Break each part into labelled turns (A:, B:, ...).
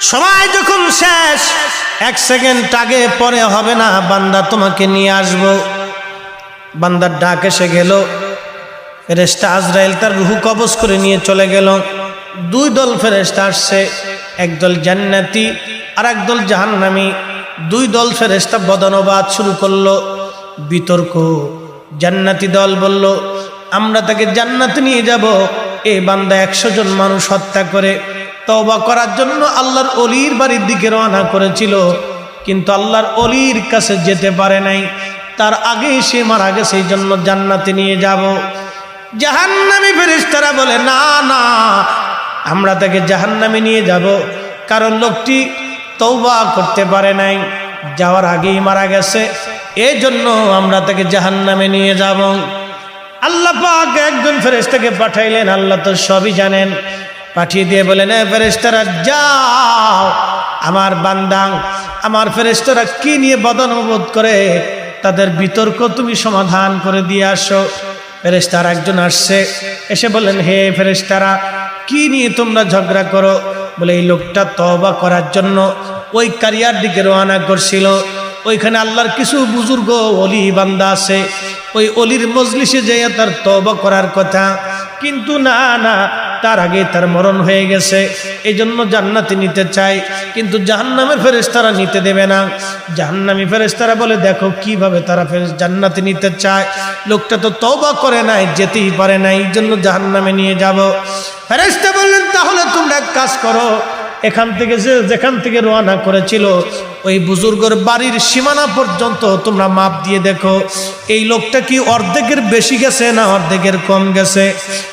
A: সময় যখন শেষ, 1 সেকেন্ড আগে পরে হবে না, বান্দা তোমাকে নিয়ে আসবো। বান্দার ডাক এসে গেল, ফেরেশতা আজরাইল তার রূহ কবজ করে নিয়ে চলে গেল। 2 দল ফেরেশতা আসছে, একদল জান্নাতি আর একদল জাহান্নামী। 2 দল ফেরেশতা বদনবাদ শুরু করলো, বিতর্ক। জান্নাতি দল বলল, আমরা তাকে জান্নাতে নিয়ে যাব। এই বান্দা 100 জন মানুষ হত্যা করে তওবা করার জন্য আল্লাহর ওলির বাড়ির দিকে রওনা করেছিল, কিন্তু আল্লাহর ওলির কাছে যেতে পারে নাই, তার আগে সে মারা গেছে, এই জন্য জান্নাতে নিয়ে যাব। জাহান্নামী ফেরেশতারা বলে, না না, আমরা তাকে জাহান্নামে নিয়ে যাব, কারণ লোকটি তওবা করতে পারে নাই, যাওয়ার আগেই মারা গেছে, এই জন্য আমরা তাকে জাহান্নামে নিয়ে যাব। আল্লাহ পাক একজন ফেরেশতাকে পাঠাইলেন, আল্লাহ তো সবই জানেন। পাঠিয়ে দিয়ে বলেন, ফেরেশতারা যাও, আমার বান্দা আমার ফেরেশতারা কি নিয়ে বদনবোধ করে তাদের বিতর্ক তুমি সমাধান করে দিয়ে আসো। ফেরেশতারা একজন আসছে, এসে বলেন, হে ফেরেশতারা, কি নিয়ে তোমরা ঝগড়া করো? বলে, এই লোকটা তওবা করার জন্য ওই কারিয়ার দিকে রওনা করছিল, ওইখানে আল্লাহর কিছু বুজুর্গ ওলি বান্দা আছে, ওই ওলির মজলিসে যাইয়া তার তওবা করার কথা, কিন্তু না না, তার আগে তার মরণ হয়ে গেছে, এই জন্য জান্নাতে নিতে চাই, কিন্তু জাহান্নামের ফেরেশতারা নিতে দেবে না। জাহান্নামী ফেরেশতারা বলে, দেখো কিভাবে তারা জান্নাতে নিতে চায়, লোকটা তো তওবা করে নাই, যেতেই পারে না, এই জন্য জাহান্নামে নিয়ে যাব। ফেরেশতা বললেন, তাহলে তোমরা এক কাজ করো, এখান থেকে যেখান থেকে রওনা করেছিল ওই বুজুর্গের বাড়ির সীমানা পর্যন্ত তোমরা মাপ দিয়ে দেখো, এই লোকটা কি অর্ধেকের বেশি গেছে না অর্ধেকের কম গেছে।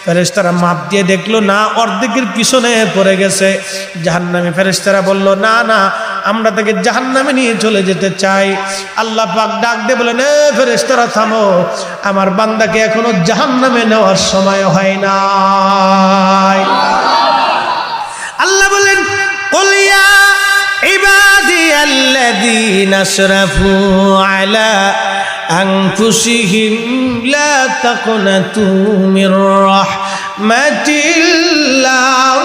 A: ফেরেশতারা মাপ দিয়ে দেখলো, না, অর্ধেকের পিছনে পড়ে গেছে। জাহান্নামী ফেরেশতারা বলল, না না, আমরা তাকে জাহান্নামে নিয়ে চলে যেতে চাই। আল্লাহ পাক ডাক দিয়ে বলেন, এ ফেরেশতারা থামো, আমার বান্দাকে এখনো জাহান্নামে নেওয়ার সময় হয় নাই। আল্লাহ বলেন, قل يا عبادي الذين اسرفوا على أنفسهم لا تقنطوا من رحمة الله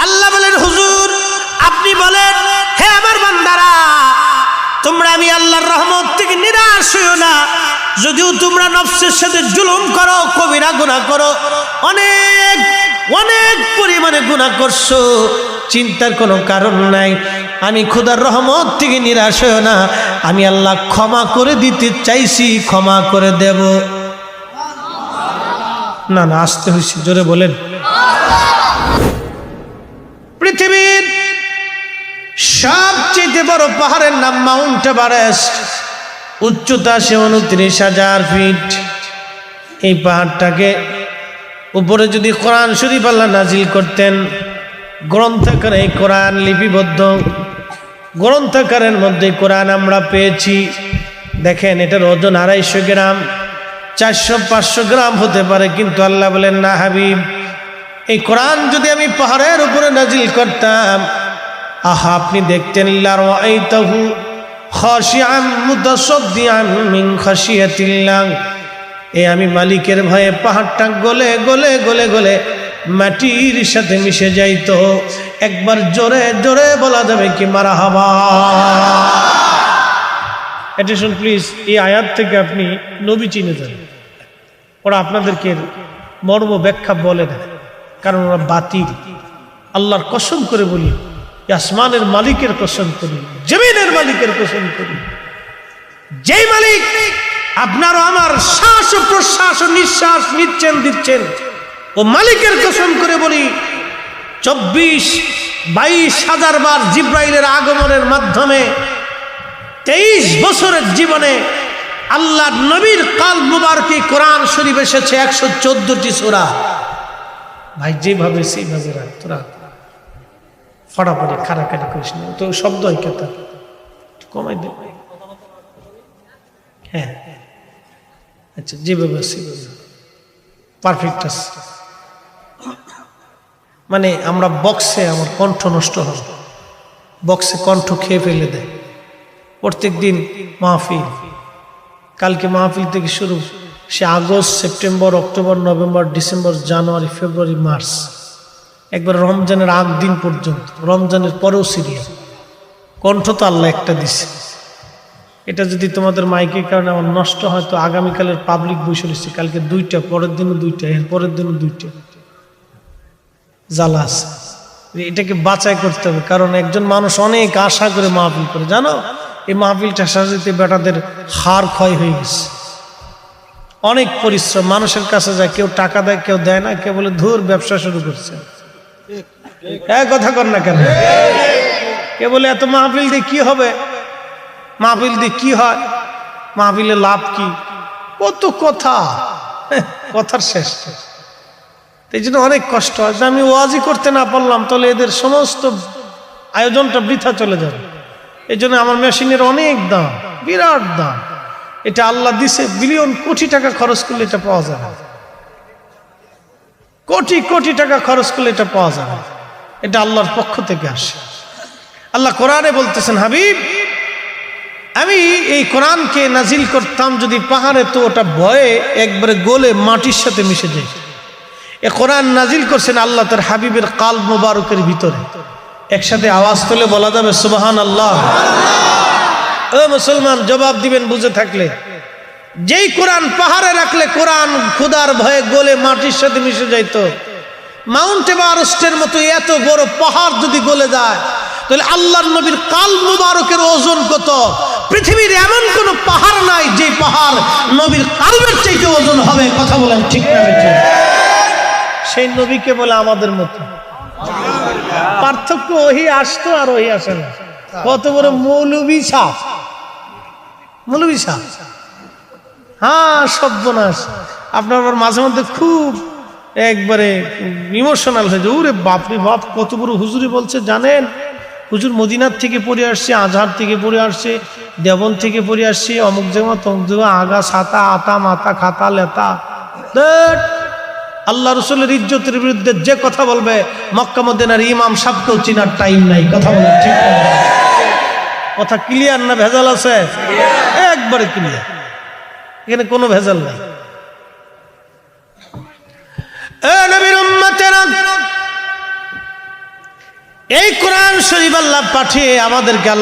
A: আল্লাহ বলেন, হুজুর আপনি বলেন, হে আমার বান্দারা, তোমরা আমি আল্লাহর রহমত থেকে নিরাশ হইও না। যদিও তোমরা নফসের সাথে জুলুম করো, কবিরা গুনাহ করো, অনেক অনেক পরিমাণে গুনাহ করছো, চিন্তার কোনো কারণ নাই। আমি খোদার রহমত থেকে নিরাশ হইও না, আমি আল্লাহ ক্ষমা করে দিতে চাইছি, ক্ষমা করে দেব। না না, আসতে হয়েছে, জোরে বলেন। পৃথিবীর সবচেয়ে বড় পাহাড়ের নাম মাউন্ট এভারেস্ট, উচ্চতা 29,000 ফিট। এই পাহাড়টাকে উপরে যদি কোরআন শরীফ আল্লাহ নাজিল করতেন, গ্রন্থাকারে এই কোরআন লিপিবদ্ধ, গ্রন্থাকারের মধ্যে কোরআন আমরা পেয়েছি। দেখেন, এটার ওজন 250 গ্রাম, 400-500 গ্রাম হতে পারে, কিন্তু আল্লাহ বলেন, না হাবিব, এই কোরআন যদি আমি পাহাড়ের উপরে নাজিল করতাম, আহা, আপনি দেখতেন, লারাআইতাহু খাশিআন মুতাসাদ্দিআন মিন খাশিয়াতিল্লাহ, এই আমি মালিকের ভয়ে পাহাড়টা গলে গলে গলে গলে মাটির সাথে মিশে যাইতো। একবার জোরে জোরে বলা যাবে কি মারহাবা? অ্যাটেনশন প্লিজ, এই আয়াত থেকে আপনি নবী চিনে যান। ওরা আপনাদেরকে মর্ম ব্যাখ্যা বলে না, কারণ ওরা বাতিল। আল্লাহর কসম করে বলি, আসমানের মালিকের কসম করি, জমিনের মালিকের কসম করি, যেই মালিক আপনার আমার শ্বাস ও প্রশ্বাস ও নিঃশ্বাস নিচ্ছেন দিচ্ছেন, ও মালিকের কসম করে বলি, 24-22 হাজার বার জিব্রাইলের আগমনের মাধ্যমে 23 বছরের জীবনে আল্লাহর নবীর কাল মুবারকে কোরআন শরীফ এসেছে 114টি সূরা। ভাই, যেভাবে সেইভাবে রাখ, তোরা ফটাফটি খাড়াখাড়ি করিস না, তো শব্দ হয় কেতা, কমাই দে। হ্যাঁ, আচ্ছা, যেভাবে সেইভাবে পারফেক্ট আছে। মানে আমরা বক্সে, আমার কণ্ঠ নষ্ট হয়, বক্সে কণ্ঠ খেয়ে ফেলে দেয়। প্রত্যেক দিন মাহফিল, কালকে মাহফিল থেকে শুরু, সে August, September, October, November, December, January, February, March, একবার রমজানের আগ দিন পর্যন্ত, রমজানের পরেও সিরিয়াল। কণ্ঠ তো আল্লাহ একটা দিছে। এটা যদি তোমাদের মাইকের কারণে আমার নষ্ট হয় তো আগামীকালের পাবলিক বসে রয়েছে, কালকে 2টা, পরের দিনও 2টা, এর পরের দিনও 2টা, জ্বালা আছে। এটাকে বাছাই করতে হবে, কারণ একজন মানুষ অনেক আশা করে মাহফিল করে, জানো এই মাহফিলটা সাজাতে বেটাদের হাড় ক্ষয় হয়ে গেছে। অনেক পরিশ্রম, মানুষের কাছে যায়, কেউ টাকা দেয়, কেউ দেয় না, কেউ বলে ধুর ব্যবসা শুরু করছে। কথা কর না কেন? কে বলে এত মাহফিল দিয়ে কি হবে, মাহফিল দিয়ে কি হয়, মাহফিলে লাভ কি, কত কথা, কথার শেষ। এই জন্য অনেক কষ্ট হয়। আমি ওয়াজি করতে না পারলাম তাহলে এদের সমস্ত আয়োজনটা বৃথা চলে যাবে। এই জন্য আমার মেশিনের অনেক দাম, বিরাট দাম। এটা আল্লাহ দিছে, বিলিয়ন কোটি টাকা খরচ করলে এটা পাওয়া যাবে, কোটি কোটি টাকা খরচ করলে এটা পাওয়া যাবে। এটা আল্লাহর পক্ষ থেকে আসে। আল্লাহ কোরআনে বলতেছেন, হাবিব আমি এই কোরআনকে নাজিল করতাম যদি পাহাড়ে, তো ওটা ভয়ে একবারে গলে মাটির সাথে মিশে যায়। এ কোরআন নাজিল করছেন আল্লাহ তার হাবিবের কালব মোবারকের ভিতরে। একসাথে আওয়াজ তুলে বলা যাবে সুবহানাল্লাহ। ও মুসলমান, জবাব দিবেন বুঝে থাকলে। যেই কোরআন পাহাড়ে রাখলে কোরআন খোদার ভয়ে গলে মাটির সাথে মিশে যাইতো, মাউন্ট এভারেস্টের মতো এত বড় পাহাড় যদি গলে যায়, তাহলে আল্লাহর নবীর কালব মুবারকের ওজন কত? পৃথিবীর এমন কোন পাহাড় নাই যে পাহাড় নবীর কালবের চাইতে ওজন হবে। কথা বলেন ঠিক না বেঠিক? সেই নবীকে বলে আমাদের মতো। পার্থক্য ওহি আসতো আর ওহি আসে না। কত বড় মৌলবী সাহ, মৌলবী সাহ। হ্যাঁ, সর্বনাশ। আপনার আবার মাঝে মধ্যে খুব একবারে ইমোশনাল হয়ে যায়। ওরে বাপরে বাপ, কত বড় হুজুরি বলছে জানেন? হুজুর মদিনার থেকে পড়ে আসছে, আজহার থেকে পড়ে আসছে, দেবন থেকে পড়ে আসছে, অমুক জায়গা তমুক জায়গা, আগা ছাতা, আতা মাথা খাতা লেতা। আল্লাহ রসুলের ইজ্জতের বিরুদ্ধে যে কথা বলবে, মক্কা মদিনার ইমাম সাহেবকেও চিনার টাইম নাই। কথা বলে ঠিক না? কথা ক্লিয়ার না ভেজাল আছে? একবারে ক্লিয়ার, এখানে কোনো ভেজাল নাই। নবীর উম্মতেরা, এই কোরআন শরীফ আল্লাহ পাঠিয়ে আমাদেরকে